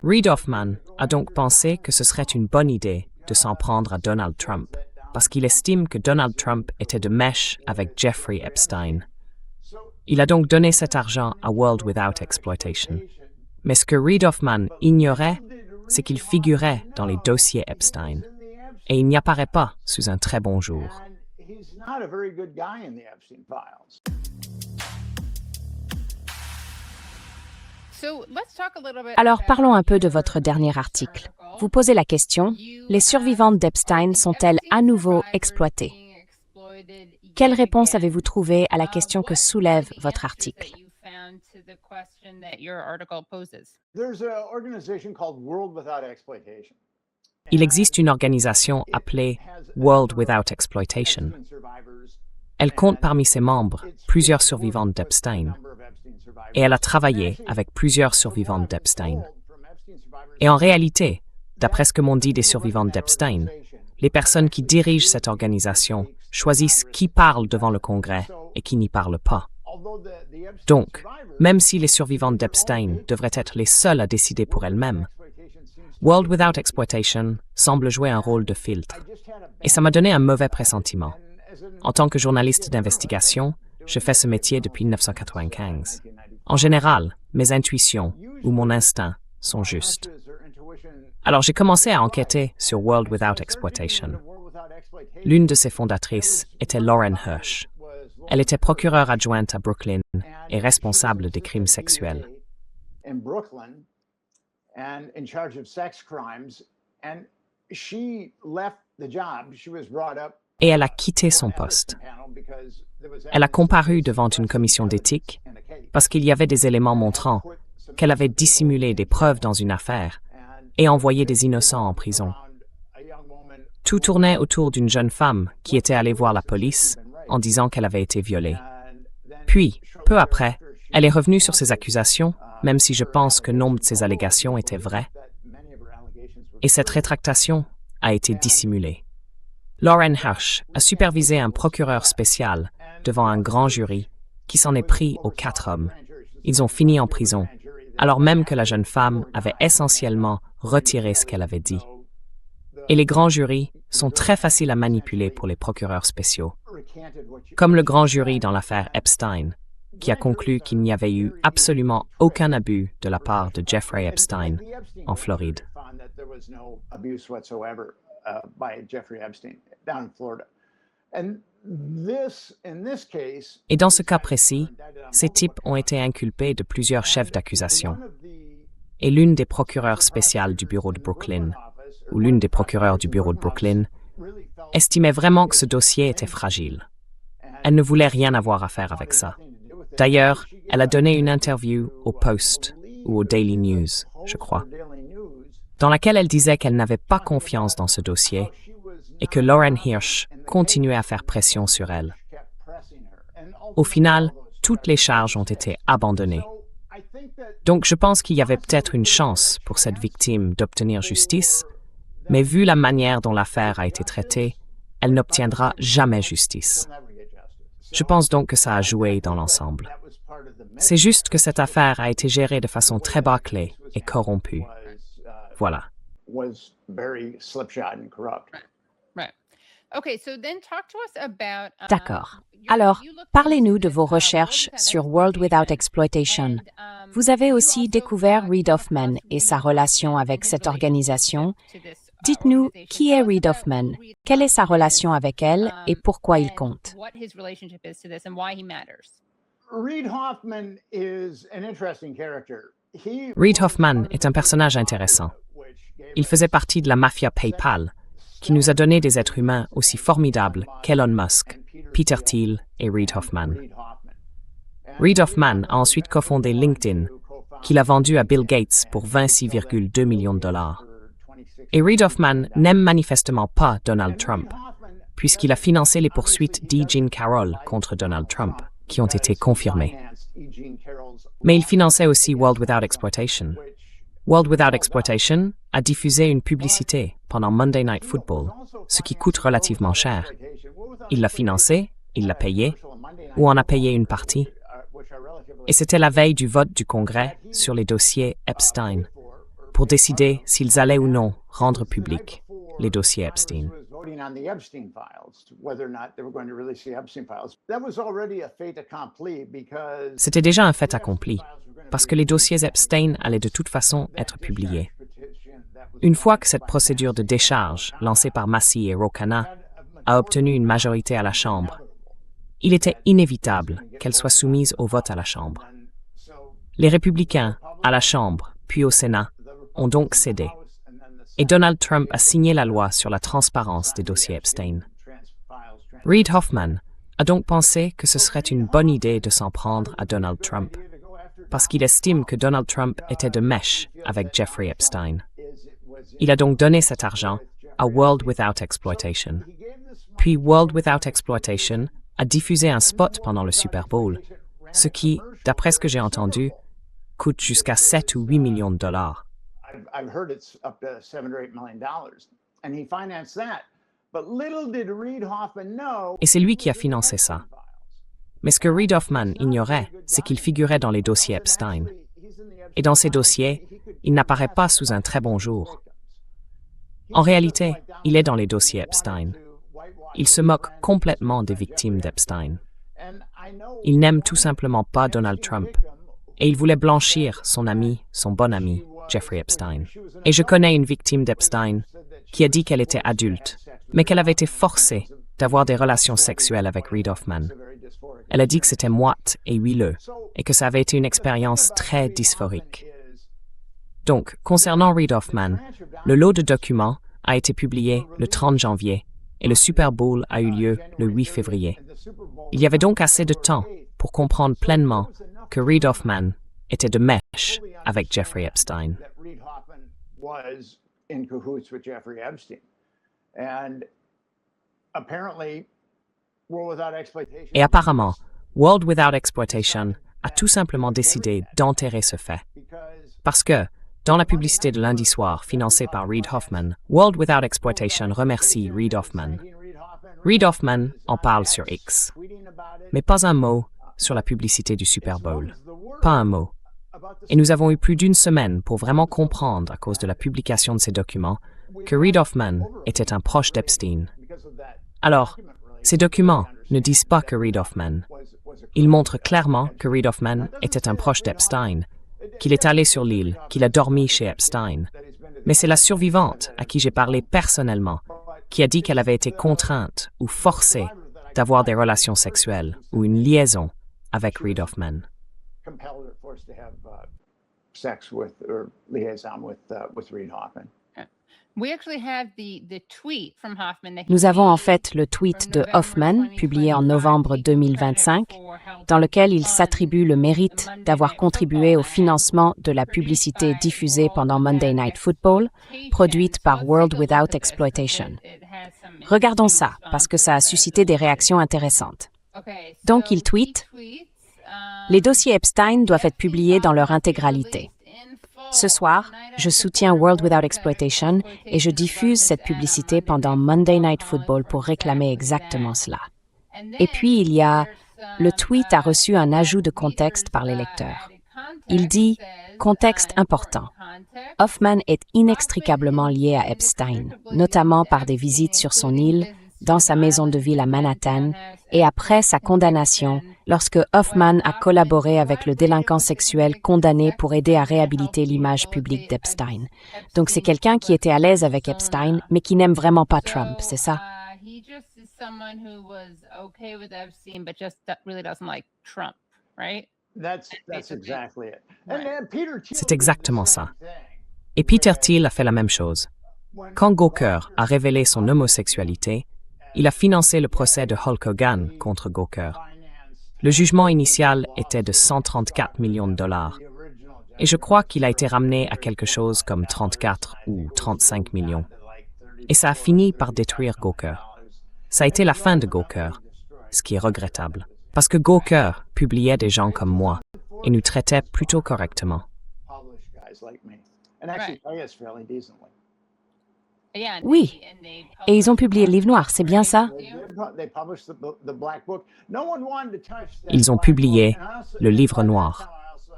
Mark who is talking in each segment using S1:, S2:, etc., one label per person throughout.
S1: Reid Hoffman a donc pensé que ce serait une bonne idée de s'en prendre à Donald Trump, parce qu'il estime que Donald Trump était de mèche avec Jeffrey Epstein. Il a donc donné cet argent à World Without Exploitation. Mais ce que Reid Hoffman ignorait, c'est qu'il figurait dans les dossiers Epstein. Et il n'y apparaît pas sous un très bon jour.
S2: Alors parlons un peu de votre dernier article. Vous posez la question, les survivantes d'Epstein sont-elles à nouveau exploitées? Quelle réponse avez-vous trouvée à la question que soulève votre article?
S1: Il existe une organisation appelée World Without Exploitation. Elle compte parmi ses membres plusieurs survivantes d'Epstein. Et elle a travaillé avec plusieurs survivantes d'Epstein. Et en réalité, d'après ce que m'ont dit des survivantes d'Epstein, les personnes qui dirigent cette organisation choisissent qui parle devant le Congrès et qui n'y parle pas. Donc, même si les survivantes d'Epstein devraient être les seules à décider pour elles-mêmes, World Without Exploitation semble jouer un rôle de filtre. Et ça m'a donné un mauvais pressentiment. En tant que journaliste d'investigation, je fais ce métier depuis 1995. En général, mes intuitions ou mon instinct sont justes. Alors j'ai commencé à enquêter sur World Without Exploitation. L'une de ses fondatrices était Lauren Hirsch. Elle était procureure adjointe à Brooklyn et responsable des crimes sexuels. Et elle a quitté son poste. Elle a comparu devant une commission d'éthique parce qu'il y avait des éléments montrant qu'elle avait dissimulé des preuves dans une affaire et envoyé des innocents en prison. Tout tournait autour d'une jeune femme qui était allée voir la police en disant qu'elle avait été violée. Puis, peu après, elle est revenue sur ses accusations, même si je pense que nombre de ses allégations étaient vraies. Et cette rétractation a été dissimulée. Lauren Hirsch a supervisé un procureur spécial devant un grand jury qui s'en est pris aux 4 hommes. Ils ont fini en prison, alors même que la jeune femme avait essentiellement retiré ce qu'elle avait dit. Et les grands jurys sont très faciles à manipuler pour les procureurs spéciaux. Comme le grand jury dans l'affaire Epstein, qui a conclu qu'il n'y avait eu absolument aucun abus de la part de Jeffrey Epstein en Floride. Et dans ce cas précis, ces types ont été inculpés de plusieurs chefs d'accusation. Et l'une des procureurs spéciales du bureau de Brooklyn, ou l'une des procureurs du bureau de Brooklyn, estimait vraiment que ce dossier était fragile. Elle ne voulait rien avoir à faire avec ça. D'ailleurs, elle a donné une interview au Post ou au Daily News, je crois, dans laquelle elle disait qu'elle n'avait pas confiance dans ce dossier et que Lauren Hirsch continuait à faire pression sur elle. Au final, toutes les charges ont été abandonnées. Donc je pense qu'il y avait peut-être une chance pour cette victime d'obtenir justice, mais vu la manière dont l'affaire a été traitée, elle n'obtiendra jamais justice. Je pense donc que ça a joué dans l'ensemble. C'est juste que cette affaire a été gérée de façon très bâclée et corrompue. Voilà.
S2: D'accord. Alors, parlez-nous de vos recherches sur World Without Exploitation. Vous avez aussi découvert Reid Hoffman et sa relation avec cette organisation. Dites-nous, qui est Reid Hoffman? Quelle est sa relation avec elle et pourquoi il compte?
S1: Reid Hoffman est un personnage intéressant. Il faisait partie de la mafia PayPal, qui nous a donné des êtres humains aussi formidables qu'Elon Musk, Peter Thiel et Reid Hoffman. Reid Hoffman a ensuite cofondé LinkedIn, qu'il a vendu à Bill Gates pour 26,2 millions de dollars. Et Reid Hoffman n'aime manifestement pas Donald Trump, puisqu'il a financé les poursuites d'E. Jean Carroll contre Donald Trump, qui ont été confirmées. Mais il finançait aussi World Without Exploitation. World Without Exploitation a diffusé une publicité pendant Monday Night Football, ce qui coûte relativement cher. Il l'a financé, il l'a payé, ou en a payé une partie. Et c'était la veille du vote du Congrès sur les dossiers Epstein, pour décider s'ils allaient ou non rendre publics les dossiers Epstein. C'était déjà un fait accompli, parce que les dossiers Epstein allaient de toute façon être publiés. Une fois que cette procédure de décharge, lancée par Massey et Ro Khanna, a obtenu une majorité à la Chambre, il était inévitable qu'elle soit soumise au vote à la Chambre. Les républicains, à la Chambre, puis au Sénat, ont donc cédé. Et Donald Trump a signé la loi sur la transparence des dossiers Epstein. Reid Hoffman a donc pensé que ce serait une bonne idée de s'en prendre à Donald Trump, parce qu'il estime que Donald Trump était de mèche avec Jeffrey Epstein. Il a donc donné cet argent à World Without Exploitation. Puis World Without Exploitation a diffusé un spot pendant le Super Bowl, ce qui, d'après ce que j'ai entendu, coûte jusqu'à 7 ou 8 millions de dollars.
S3: I've heard it's up to $7 or $8 million. And he financed that. But little did Reid Hoffman know.
S1: Et c'est lui qui a financé ça. Mais ce que Reid Hoffman ignorait, c'est qu'il figurait dans les dossiers Epstein. Et dans ces dossiers, il n'apparaît pas sous un très bon jour. En réalité, il est dans les dossiers Epstein. Il se moque complètement des victimes d'Epstein. Il n'aime tout simplement pas Donald Trump. Et il voulait blanchir son ami, son bon ami, Jeffrey Epstein. Et je connais une victime d'Epstein qui a dit qu'elle était adulte, mais qu'elle avait été forcée d'avoir des relations sexuelles avec Reid Hoffman. Elle a dit que c'était moite et huileux, et que ça avait été une expérience très dysphorique. Donc, concernant Reid Hoffman, le lot de documents a été publié le 30 janvier, et le Super Bowl a eu lieu le 8 février. Il y avait donc assez de temps pour comprendre pleinement que Reid Hoffman était de mèche avec Jeffrey Epstein. Et apparemment, World Without Exploitation a tout simplement décidé d'enterrer ce fait. Parce que, dans la publicité de lundi soir financée par Reid Hoffman, World Without Exploitation remercie Reid Hoffman. Reid Hoffman en parle sur X. Mais pas un mot sur la publicité du Super Bowl. Pas un mot. Et nous avons eu plus d'une semaine pour vraiment comprendre, à cause de la publication de ces documents, que Reid Hoffman était un proche d'Epstein. Alors, ces documents ne disent pas que Reid Hoffman. Ils montrent clairement que Reid Hoffman était un proche d'Epstein, qu'il est allé sur l'île, qu'il a dormi chez Epstein. Mais c'est la survivante à qui j'ai parlé personnellement qui a dit qu'elle avait été contrainte ou forcée d'avoir des relations sexuelles ou une liaison avec Reid Hoffman.
S2: Nous avons en fait le tweet de Hoffman, publié en novembre 2025, dans lequel il s'attribue le mérite d'avoir contribué au financement de la publicité diffusée pendant Monday Night Football, produite par World Without Exploitation. Regardons ça, parce que ça a suscité des réactions intéressantes. Donc il tweet « Les dossiers Epstein doivent être publiés dans leur intégralité. Ce soir, je soutiens World Without Exploitation et je diffuse cette publicité pendant Monday Night Football pour réclamer exactement cela. » Et puis il y a « Le tweet a reçu un ajout de contexte par les lecteurs. Il dit « Contexte important. Hoffman est inextricablement lié à Epstein, notamment par des visites sur son île, dans sa maison de ville à Manhattan, et après sa condamnation, lorsque Hoffman a collaboré avec le délinquant sexuel condamné pour aider à réhabiliter l'image publique d'Epstein. » Donc c'est quelqu'un qui était à l'aise avec Epstein, mais qui n'aime vraiment pas Trump, c'est ça?
S1: C'est exactement ça. Et Peter Thiel a fait la même chose. Quand Gawker a révélé son homosexualité, il a financé le procès de Hulk Hogan contre Gawker. Le jugement initial était de 134 millions de dollars. Et je crois qu'il a été ramené à quelque chose comme 34 ou 35 millions. Et ça a fini par détruire Gawker. Ça a été la fin de Gawker, ce qui est regrettable. Parce que Gawker publiait des gens comme moi et nous traitait plutôt correctement.
S2: Oui, et ils ont publié le livre noir, c'est bien ça?
S1: Ils ont publié le livre noir.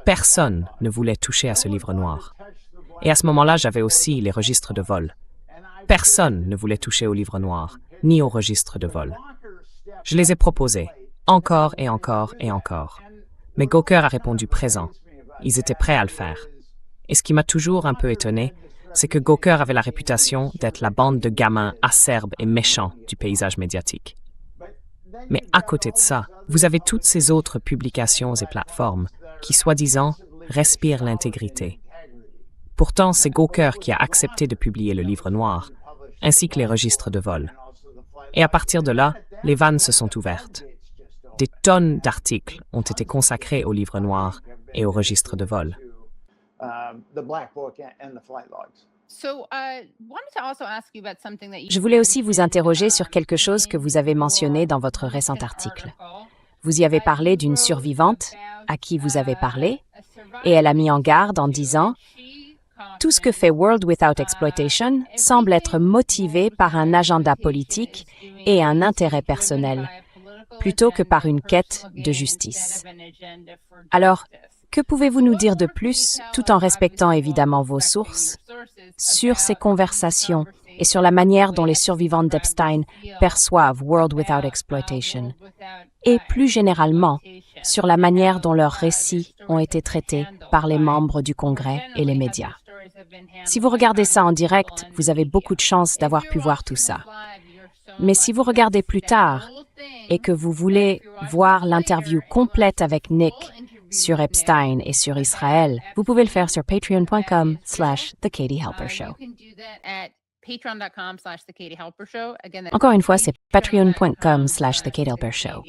S1: Personne ne voulait toucher à ce livre noir. Et à ce moment-là, j'avais aussi les registres de vol. Personne ne voulait toucher au livre noir, ni au registre de vol. Je les ai proposés, encore et encore et encore. Mais Gawker a répondu présent. Ils étaient prêts à le faire. Et ce qui m'a toujours un peu étonné, c'est que Gawker avait la réputation d'être la bande de gamins acerbes et méchants du paysage médiatique. Mais à côté de ça, vous avez toutes ces autres publications et plateformes qui, soi-disant, respirent l'intégrité. Pourtant, c'est Gawker qui a accepté de publier le livre noir, ainsi que les registres de vol. Et à partir de là, les vannes se sont ouvertes. Des tonnes d'articles ont été consacrés au livre noir et au registre de vol.
S2: Je voulais aussi vous interroger sur quelque chose que vous avez mentionné dans votre récent article. Vous y avez parlé d'une survivante à qui vous avez parlé, et elle a mis en garde en disant « Tout ce que fait World Without Exploitation semble être motivé par un agenda politique et un intérêt personnel, plutôt que par une quête de justice. » Alors, que pouvez-vous nous dire de plus, tout en respectant évidemment vos sources, sur ces conversations et sur la manière dont les survivantes d'Epstein perçoivent World Without Exploitation, et plus généralement, sur la manière dont leurs récits ont été traités par les membres du Congrès et les médias? Si vous regardez ça en direct, vous avez beaucoup de chance d'avoir pu voir tout ça. Mais si vous regardez plus tard et que vous voulez voir l'interview complète avec Nick sur Epstein et sur Israël, vous pouvez le faire sur patreon.com/The Katie Halper Show. Encore une fois, c'est patreon.com/The Katie Halper Show.